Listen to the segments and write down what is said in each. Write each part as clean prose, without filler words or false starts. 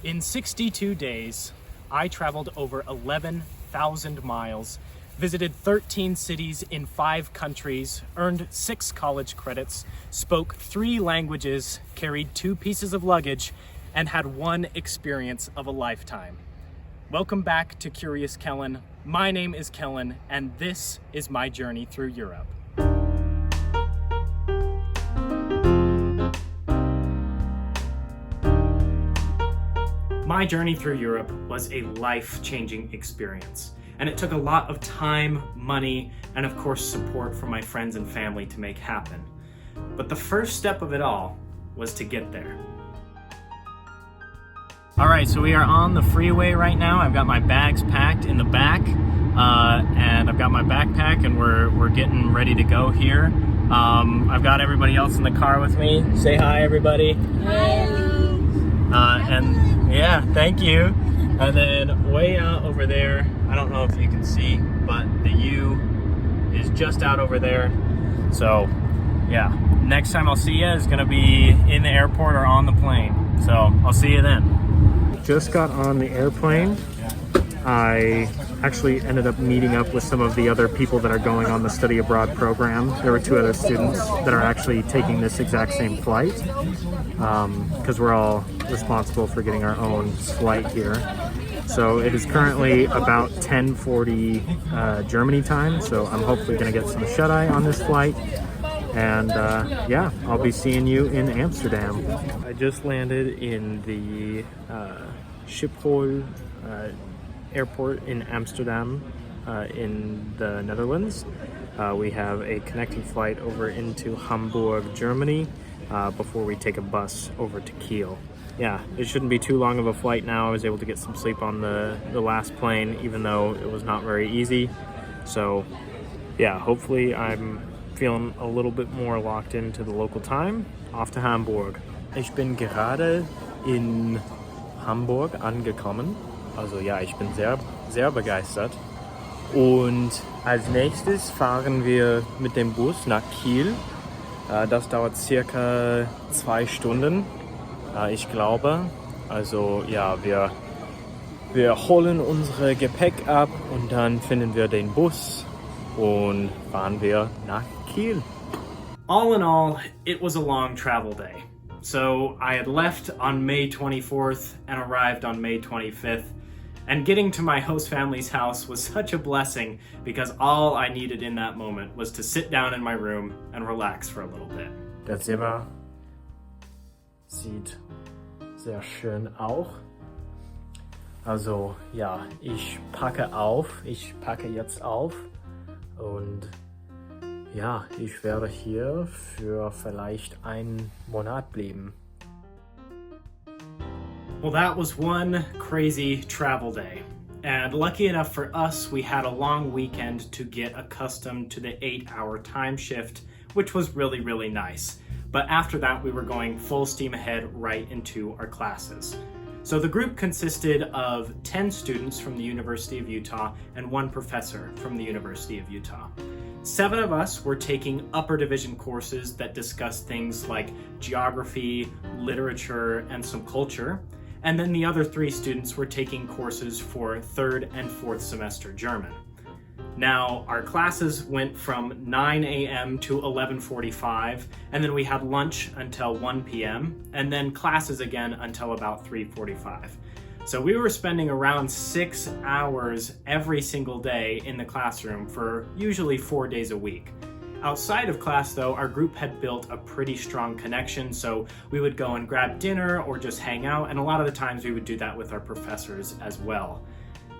In 62 days, I traveled over 11,000 miles, visited 13 cities in 5 countries, earned 6 college credits, spoke 3 languages, carried 2 pieces of luggage, and had one experience of a lifetime. Welcome back to Curious Kellen. My name is Kellen, and this is my journey through Europe. My journey through Europe was a life-changing experience, and it took a lot of time, money, and of course support from my friends and family to make happen. But the first step of it all was to get there. All right, so we are on the freeway right now. I've got my bags packed in the back, and I've got my backpack, and we're getting ready to go here. I've got everybody else in the car with me. Say hi, everybody. Hi. And yeah, thank you. And then way out over there, I don't know if you can see, but the U is just out over there. So yeah, next time I'll see you is gonna be in the airport or on the plane. So I'll see you then. Just got on the airplane. I actually ended up meeting up with some of the other people that are going on the study abroad program. There were 2 other students that are actually taking this exact same flight because we're all responsible for getting our own flight here. So it is currently about 10:40 Germany time, so I'm hopefully going to get some shut-eye on this flight. And yeah, I'll be seeing you in Amsterdam. I just landed in the Schiphol airport in Amsterdam in the Netherlands. We have a connecting flight over into Hamburg, Germany, before we take a bus over to Kiel. Yeah, it shouldn't be too long of a flight now. I was able to get some sleep on the last plane, even though it was not very easy. So yeah, hopefully I'm feeling a little bit more locked into the local time. Off to Hamburg. Ich bin gerade in Hamburg angekommen. Also ja, ich bin sehr begeistert. Und als nächstes fahren wir mit dem Bus nach Kiel. Das dauert circa 2 Stunden, ich glaube. Also ja, wir holen unsere Gepäck ab und dann finden wir den Bus und fahren wir nach Kiel. All in all, it was a long travel day. So I had left on May 24th and arrived on May 25th. And getting to my host family's house was such a blessing because all I needed in that moment was to sit down in my room and relax for a little bit. Der Zimmer sieht sehr schön auch. Also ja, ich packe jetzt auf und ja, ich werde hier für vielleicht einen Monat bleiben. Well, that was one crazy travel day. And lucky enough for us, we had a long weekend to get accustomed to the 8-hour time shift, which was really, really nice. But after that, we were going full steam ahead right into our classes. So the group consisted of 10 students from the University of Utah and 1 professor from the University of Utah. 7 of us were taking upper division courses that discussed things like geography, literature, and some culture. And then the other 3 students were taking courses for 3rd and 4th semester German. Now, our classes went from 9 a.m. to 11:45, and then we had lunch until 1 p.m., and then classes again until about 3:45. So we were spending around 6 hours every single day in the classroom for usually 4 days a week. Outside of class though, our group had built a pretty strong connection, so we would go and grab dinner or just hang out, and a lot of the times we would do that with our professors as well.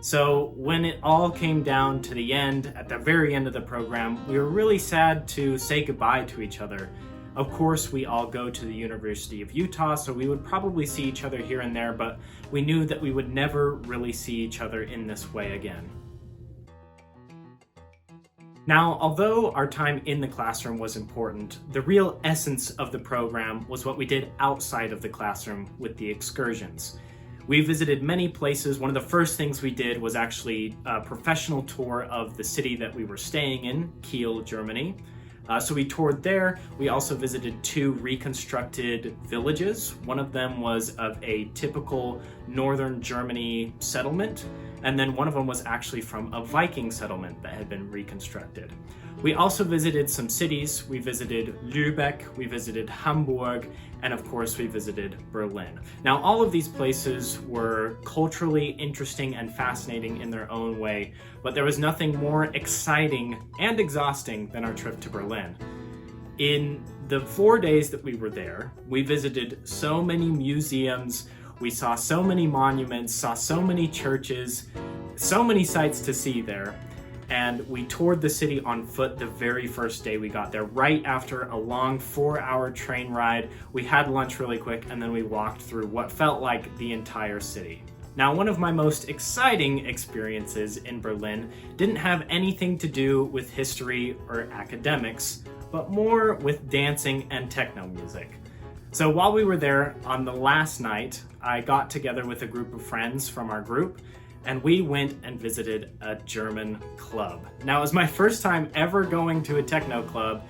So when it all came down to the end, at the very end of the program, we were really sad to say goodbye to each other. Of course, we all go to the University of Utah, so we would probably see each other here and there, but we knew that we would never really see each other in this way again. Now, although our time in the classroom was important, the real essence of the program was what we did outside of the classroom with the excursions. We visited many places. One of the first things we did was actually a professional tour of the city that we were staying in, Kiel, Germany. So we toured there. We also visited 2 reconstructed villages. One of them was of a typical northern Germany settlement, and then one of them was actually from a Viking settlement that had been reconstructed. We also visited some cities. We visited Lübeck, we visited Hamburg, and of course we visited Berlin. Now, all of these places were culturally interesting and fascinating in their own way, but there was nothing more exciting and exhausting than our trip to Berlin. In the 4 days that we were there, we visited so many museums, we saw so many monuments, saw so many churches, so many sights to see there. And we toured the city on foot the very first day we got there. Right after a long 4-hour train ride, we had lunch really quick, and then we walked through what felt like the entire city. Now, one of my most exciting experiences in Berlin didn't have anything to do with history or academics, but more with dancing and techno music. So while we were there on the last night, I got together with a group of friends from our group, and we went and visited a German club. Now, it was my first time ever going to a techno club,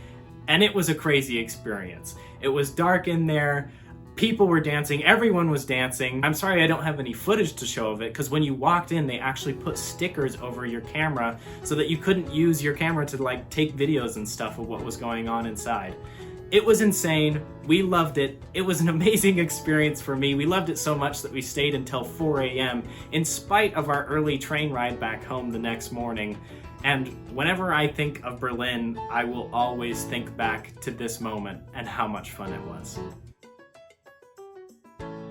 and it was a crazy experience. It was dark in there, people were dancing, everyone was dancing. I'm sorry I don't have any footage to show of it, because when you walked in, they actually put stickers over your camera so that you couldn't use your camera to take videos and stuff of what was going on inside. It was insane. We loved it. It was an amazing experience for me. We loved it so much that we stayed until 4 a.m. in spite of our early train ride back home the next morning. And whenever I think of Berlin, I will always think back to this moment and how much fun it was.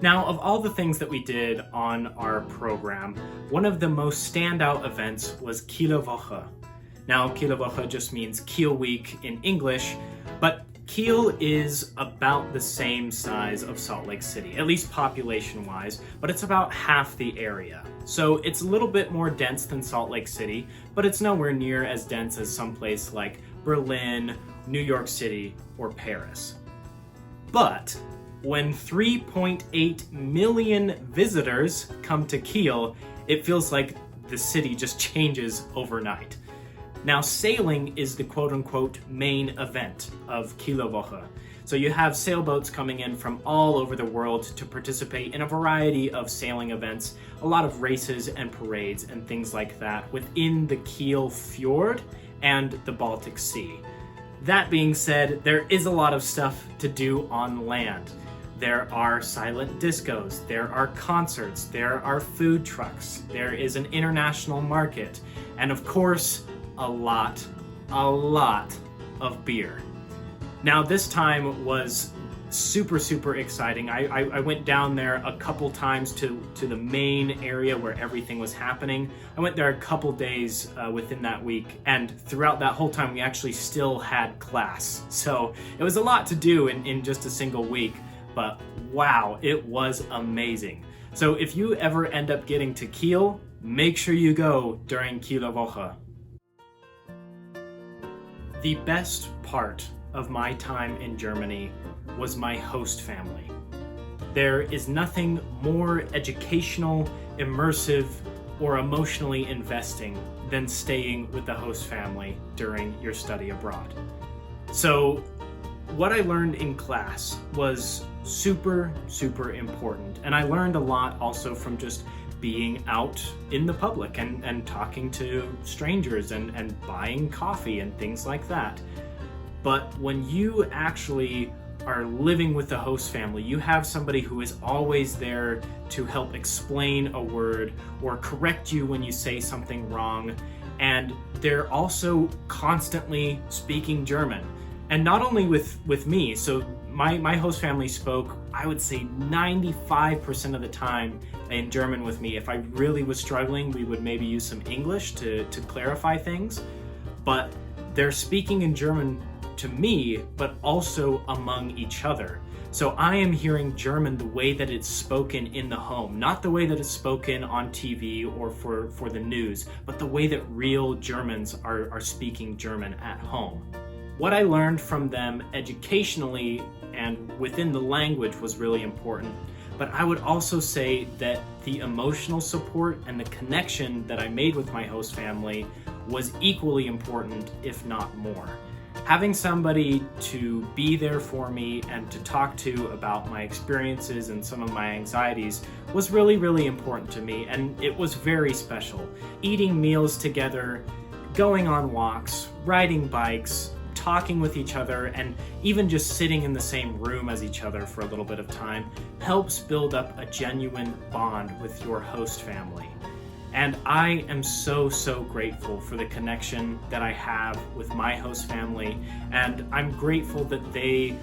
Now, of all the things that we did on our program, one of the most standout events was Kieler Woche. Now, Kieler Woche just means Kiel Week in English, but Kiel is about the same size of Salt Lake City, at least population-wise, but it's about half the area. So it's a little bit more dense than Salt Lake City, but it's nowhere near as dense as someplace like Berlin, New York City, or Paris. But when 3.8 million visitors come to Kiel, it feels like the city just changes overnight. Now, sailing is the quote-unquote main event of Kieler Woche. So you have sailboats coming in from all over the world to participate in a variety of sailing events, a lot of races and parades and things like that within the Kiel Fjord and the Baltic Sea. That being said, there is a lot of stuff to do on land. There are silent discos, there are concerts, there are food trucks, there is an international market, and of course, a lot of beer. Now, this time was super exciting. I went down there a couple times to the main area where everything was happening. I went there a couple days within that week, and throughout that whole time we actually still had class. So it was a lot to do in just a single week, but wow, it was amazing. So if you ever end up getting to Kiel, make sure you go during Kieler Woche. The best part of my time in Germany was my host family. There is nothing more educational, immersive, or emotionally investing than staying with the host family during your study abroad. So what I learned in class was super important, and I learned a lot also from just being out in the public and talking to strangers and buying coffee and things like that. But when you actually are living with the host family, you have somebody who is always there to help explain a word or correct you when you say something wrong, and they're also constantly speaking German. And not only with me, so my host family spoke, I would say 95% of the time in German with me. If I really was struggling, we would maybe use some English to clarify things. But they're speaking in German to me, but also among each other. So I am hearing German the way that it's spoken in the home, not the way that it's spoken on TV or for the news, but the way that real Germans are speaking German at home. What I learned from them educationally and within the language was really important, but I would also say that the emotional support and the connection that I made with my host family was equally important, if not more. Having somebody to be there for me and to talk to about my experiences and some of my anxieties was really, really important to me, and it was very special. Eating meals together, going on walks, riding bikes, talking with each other, and even just sitting in the same room as each other for a little bit of time helps build up a genuine bond with your host family. And I am so, so grateful for the connection that I have with my host family, and I'm grateful that they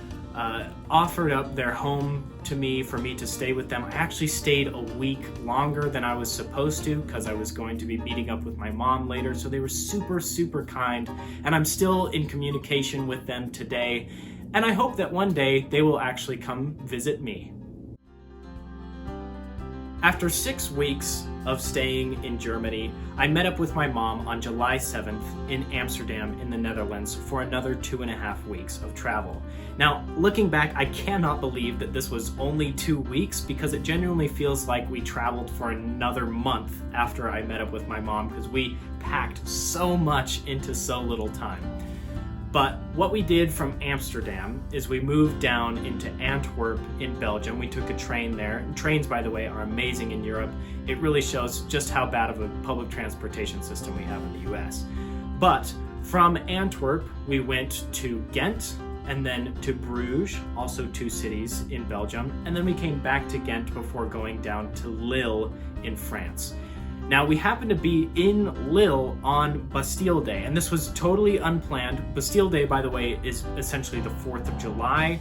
offered up their home to me for me to stay with them. I actually stayed a week longer than I was supposed to because I was going to be meeting up with my mom later, so they were super, super kind, and I'm still in communication with them today, and I hope that one day they will actually come visit me. After 6 weeks of staying in Germany, I met up with my mom on July 7th in Amsterdam in the Netherlands for another 2.5 weeks of travel. Now, looking back, I cannot believe that this was only 2 weeks because it genuinely feels like we traveled for another month after I met up with my mom because we packed so much into so little time. But what we did from Amsterdam is we moved down into Antwerp in Belgium. We took a train there. And trains, by the way, are amazing in Europe. It really shows just how bad of a public transportation system we have in the US. But from Antwerp, we went to Ghent and then to Bruges, also 2 cities in Belgium. And then we came back to Ghent before going down to Lille in France. Now, we happened to be in Lille on Bastille Day, and this was totally unplanned. Bastille Day, by the way, is essentially the 4th of July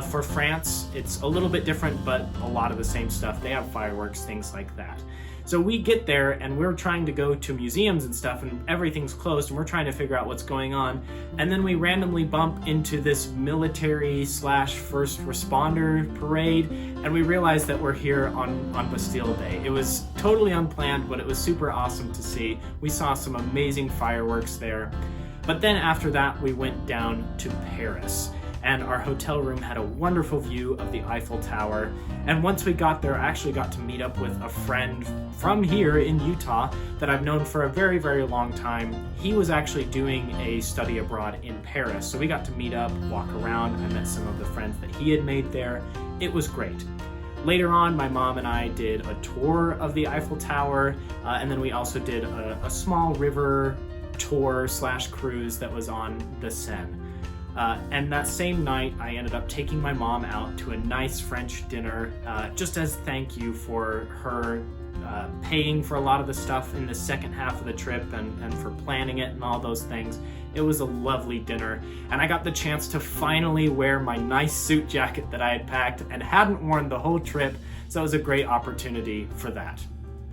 for France. It's a little bit different, but a lot of the same stuff. They have fireworks, things like that. So we get there, and we're trying to go to museums and stuff, and everything's closed, and we're trying to figure out what's going on. And then we randomly bump into this military/first responder parade, and we realize that we're here on Bastille Day. It was totally unplanned, but it was super awesome to see. We saw some amazing fireworks there. But then after that, we went down to Paris, and our hotel room had a wonderful view of the Eiffel Tower. And once we got there, I actually got to meet up with a friend from here in Utah that I've known for a very, very long time. He was actually doing a study abroad in Paris, so we got to meet up, walk around. I met some of the friends that he had made there. It was great. Later on, my mom and I did a tour of the Eiffel Tower, and then we also did a small river tour/cruise that was on the Seine. And that same night, I ended up taking my mom out to a nice French dinner, just as thank you for her paying for a lot of the stuff in the second half of the trip and for planning it and all those things. It was a lovely dinner, and I got the chance to finally wear my nice suit jacket that I had packed and hadn't worn the whole trip, so it was a great opportunity for that.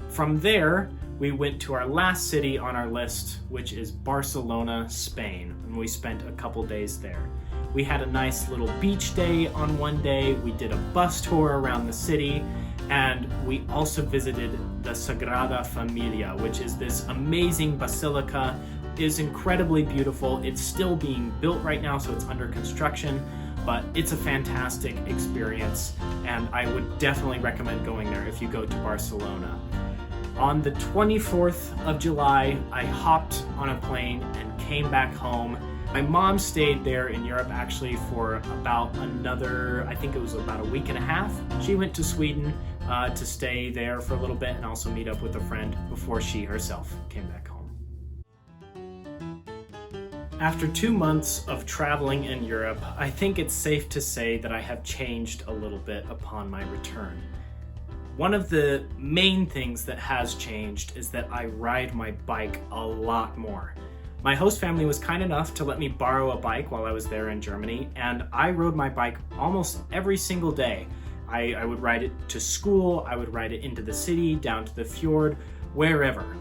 From there, we went to our last city on our list, which is Barcelona, Spain, and we spent a couple days there. We had a nice little beach day on one day, we did a bus tour around the city, and we also visited the Sagrada Familia, which is this amazing basilica. It is incredibly beautiful. It's still being built right now, so it's under construction, but it's a fantastic experience, and I would definitely recommend going there if you go to Barcelona. On the 24th of July, I hopped on a plane and came back home. My mom stayed there in Europe actually for about another, I think it was about a week and a half. She went to Sweden to stay there for a little bit and also meet up with a friend before she herself came back home. After 2 months of traveling in Europe, I think it's safe to say that I have changed a little bit upon my return. One of the main things that has changed is that I ride my bike a lot more. My host family was kind enough to let me borrow a bike while I was there in Germany, and I rode my bike almost every single day. I would ride it to school, I would ride it into the city, down to the fjord, wherever.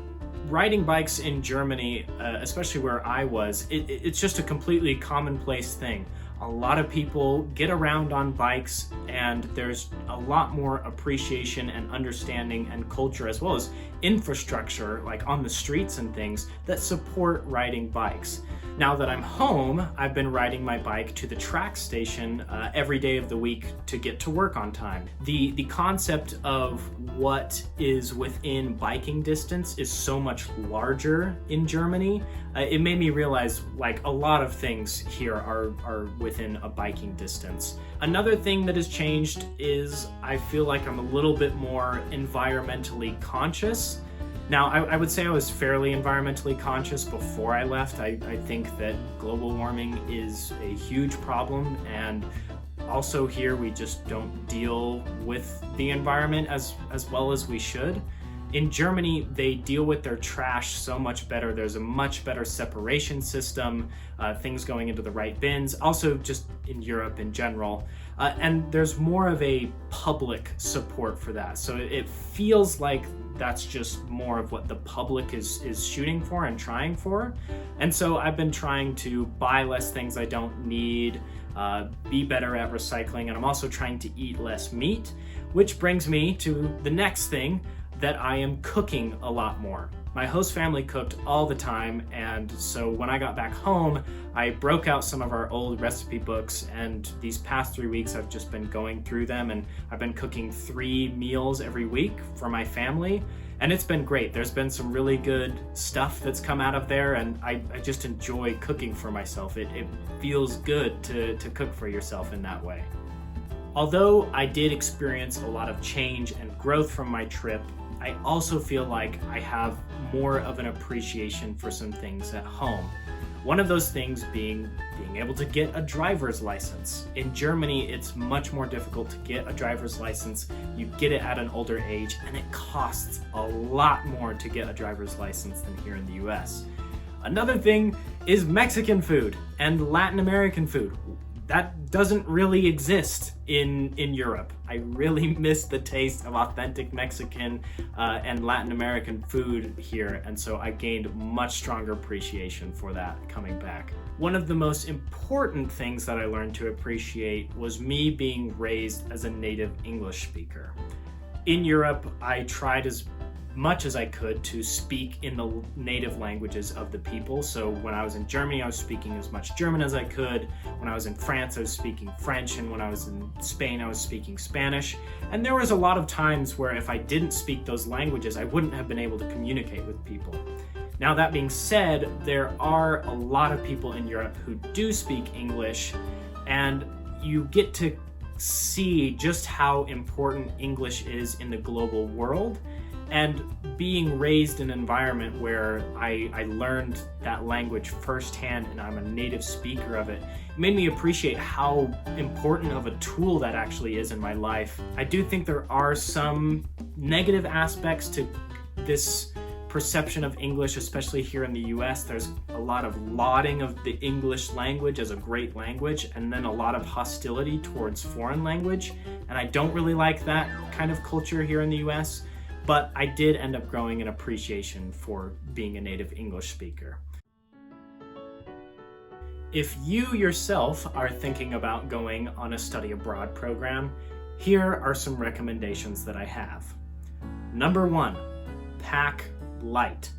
Riding bikes in Germany, especially where I was, it's just a completely commonplace thing. a lot of people get around on bikes, and there's a lot more appreciation and understanding and culture, as well as infrastructure, like on the streets and things, that support riding bikes. Now that I'm home, I've been riding my bike to the track station every day of the week to get to work on time. The concept of what is within biking distance is so much larger in Germany. It made me realize like a lot of things here are within a biking distance. Another thing that has changed is I feel like I'm a little bit more environmentally conscious. Now, I would say I was fairly environmentally conscious before I left. I think that global warming is a huge problem, and also here we just don't deal with the environment as well as we should. In Germany, they deal with their trash so much better. There's a much better separation system, things going into the right bins, also just in Europe in general. And there's more of a public support for that. So it feels like that's just more of what the public is shooting for and trying for. And so I've been trying to buy less things I don't need, be better at recycling, and I'm also trying to eat less meat, which brings me to the next thing, that I am cooking a lot more. My host family cooked all the time, and so when I got back home, I broke out some of our old recipe books, and these past 3 weeks I've just been going through them, and I've been cooking 3 meals every week for my family, and it's been great. There's been some really good stuff that's come out of there, and I just enjoy cooking for myself. It feels good to cook for yourself in that way. Although I did experience a lot of change and growth from my trip, I also feel like I have more of an appreciation for some things at home. One of those things being able to get a driver's license. In Germany, it's much more difficult to get a driver's license. You get it at an older age, and it costs a lot more to get a driver's license than here in the US. Another thing is Mexican food and Latin American food. That doesn't really exist in Europe. I really miss the taste of authentic Mexican and Latin American food here, and so I gained much stronger appreciation for that coming back. One of the most important things that I learned to appreciate was me being raised as a native English speaker. In Europe, I tried as much as I could to speak in the native languages of the people. So when I was in Germany, I was speaking as much German as I could. When I was in France, I was speaking French. And when I was in Spain, I was speaking Spanish. And there was a lot of times where if I didn't speak those languages, I wouldn't have been able to communicate with people. Now, that being said, there are a lot of people in Europe who do speak English, and you get to see just how important English is in the global world. And being raised in an environment where I learned that language firsthand and I'm a native speaker of it, made me appreciate how important of a tool that actually is in my life. I do think there are some negative aspects to this perception of English, especially here in the US. There's a lot of lauding of the English language as a great language, and then a lot of hostility towards foreign language. And I don't really like that kind of culture here in the US. But I did end up growing an appreciation for being a native English speaker. If you yourself are thinking about going on a study abroad program, here are some recommendations that I have. Number 1, pack light.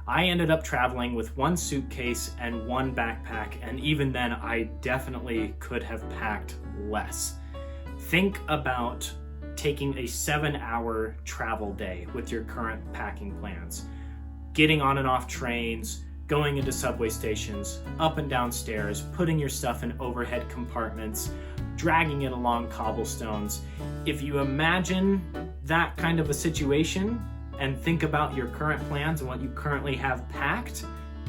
I ended up traveling with 1 suitcase and 1 backpack, and even then I definitely could have packed less. Think about taking a 7-hour travel day with your current packing plans. Getting on and off trains, going into subway stations, up and down stairs, putting your stuff in overhead compartments, dragging it along cobblestones. If you imagine that kind of a situation and think about your current plans and what you currently have packed,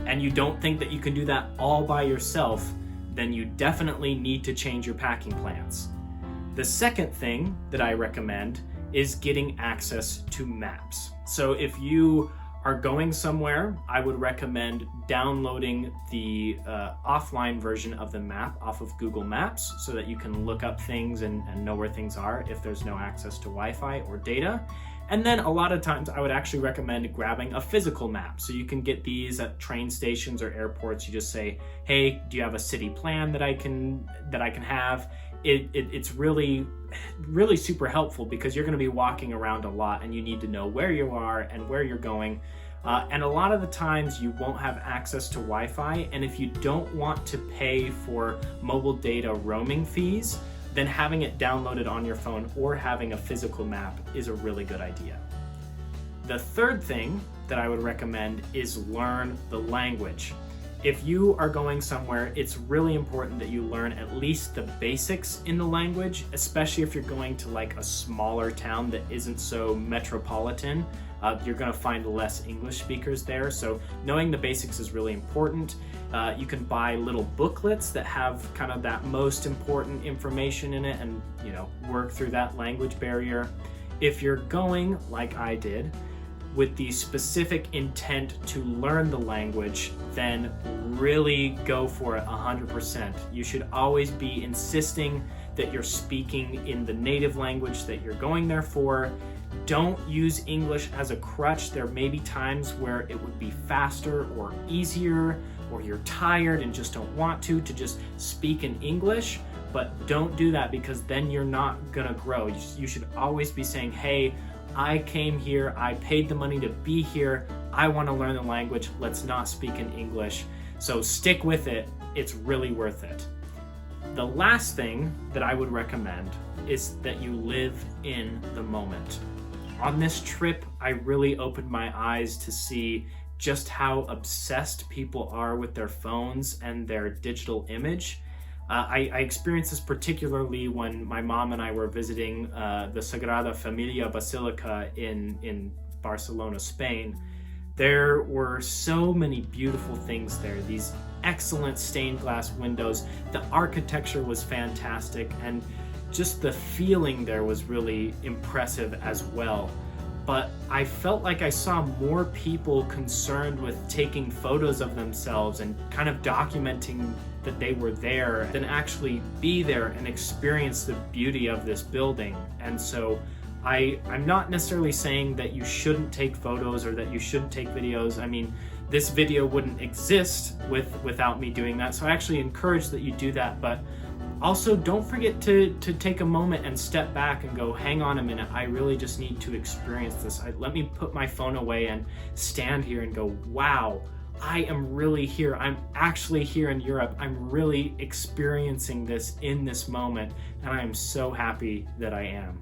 and you don't think that you can do that all by yourself, then you definitely need to change your packing plans. The second thing that I recommend is getting access to maps. So if you are going somewhere, I would recommend downloading the offline version of the map off of Google Maps so that you can look up things and know where things are if there's no access to Wi-Fi or data. And then a lot of times I would actually recommend grabbing a physical map. So you can get these at train stations or airports. You just say, hey, do you have a city plan that I can have? It's really super helpful because you're going to be walking around a lot and you need to know where you are and where you're going. And a lot of the times you won't have access to Wi-Fi, and if you don't want to pay for mobile data roaming fees, then having it downloaded on your phone or having a physical map is a really good idea. The third thing that I would recommend is learn the language. If you are going somewhere, it's really important that you learn at least the basics in the language, especially if you're going to like a smaller town that isn't so metropolitan. You're going to find less English speakers there, so knowing the basics is really important. You can buy little booklets that have kind of that most important information in it and, you know, work through that language barrier. If you're going, like I did, with the specific intent to learn the language, then really go for it 100%. You should always be insisting that you're speaking in the native language that you're going there for. Don't use English as a crutch. There may be times where it would be faster or easier, or you're tired and just don't want to just speak in English, but don't do that because then you're not gonna grow. You should always be saying, hey, I came here, I paid the money to be here, I want to learn the language, let's not speak in English. So stick with it, it's really worth it. The last thing that I would recommend is that you live in the moment. On this trip, I really opened my eyes to see just how obsessed people are with their phones and their digital image. I experienced this particularly when my mom and I were visiting the Sagrada Familia Basilica in Barcelona, Spain. There were so many beautiful things there, these excellent stained glass windows. The architecture was fantastic, and just the feeling there was really impressive as well. But I felt like I saw more people concerned with taking photos of themselves and kind of documenting that they were there than actually be there and experience the beauty of this building. And so I'm not necessarily saying that you shouldn't take photos or that you shouldn't take videos. I mean, this video wouldn't exist without me doing that. So I actually encourage that you do that, but also don't forget to take a moment and step back and go, hang on a minute, I really just need to experience this. Let me put my phone away and stand here and go, wow, I am really here. I'm actually here in Europe. I'm really experiencing this in this moment, and I am so happy that I am.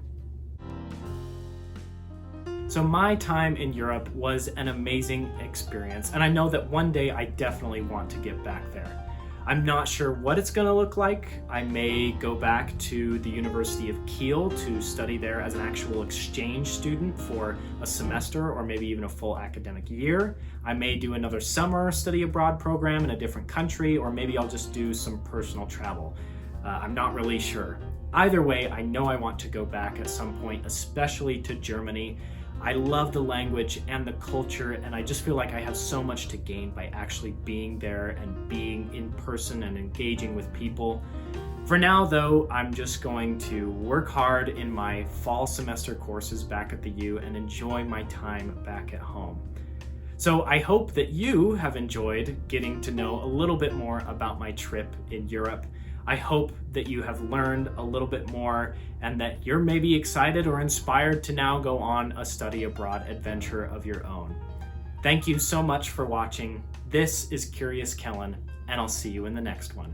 So my time in Europe was an amazing experience, and I know that one day I definitely want to get back there. I'm not sure what it's going to look like. I may go back to the University of Kiel to study there as an actual exchange student for a semester or maybe even a full academic year. I may do another summer study abroad program in a different country, or maybe I'll just do some personal travel. I'm not really sure. Either way, I know I want to go back at some point, especially to Germany. I love the language and the culture, and I just feel like I have so much to gain by actually being there and being in person and engaging with people. For now, though, I'm just going to work hard in my fall semester courses back at the U and enjoy my time back at home. So I hope that you have enjoyed getting to know a little bit more about my trip in Europe. I hope that you have learned a little bit more and that you're maybe excited or inspired to now go on a study abroad adventure of your own. Thank you so much for watching. This is Curious Kellen, and I'll see you in the next one.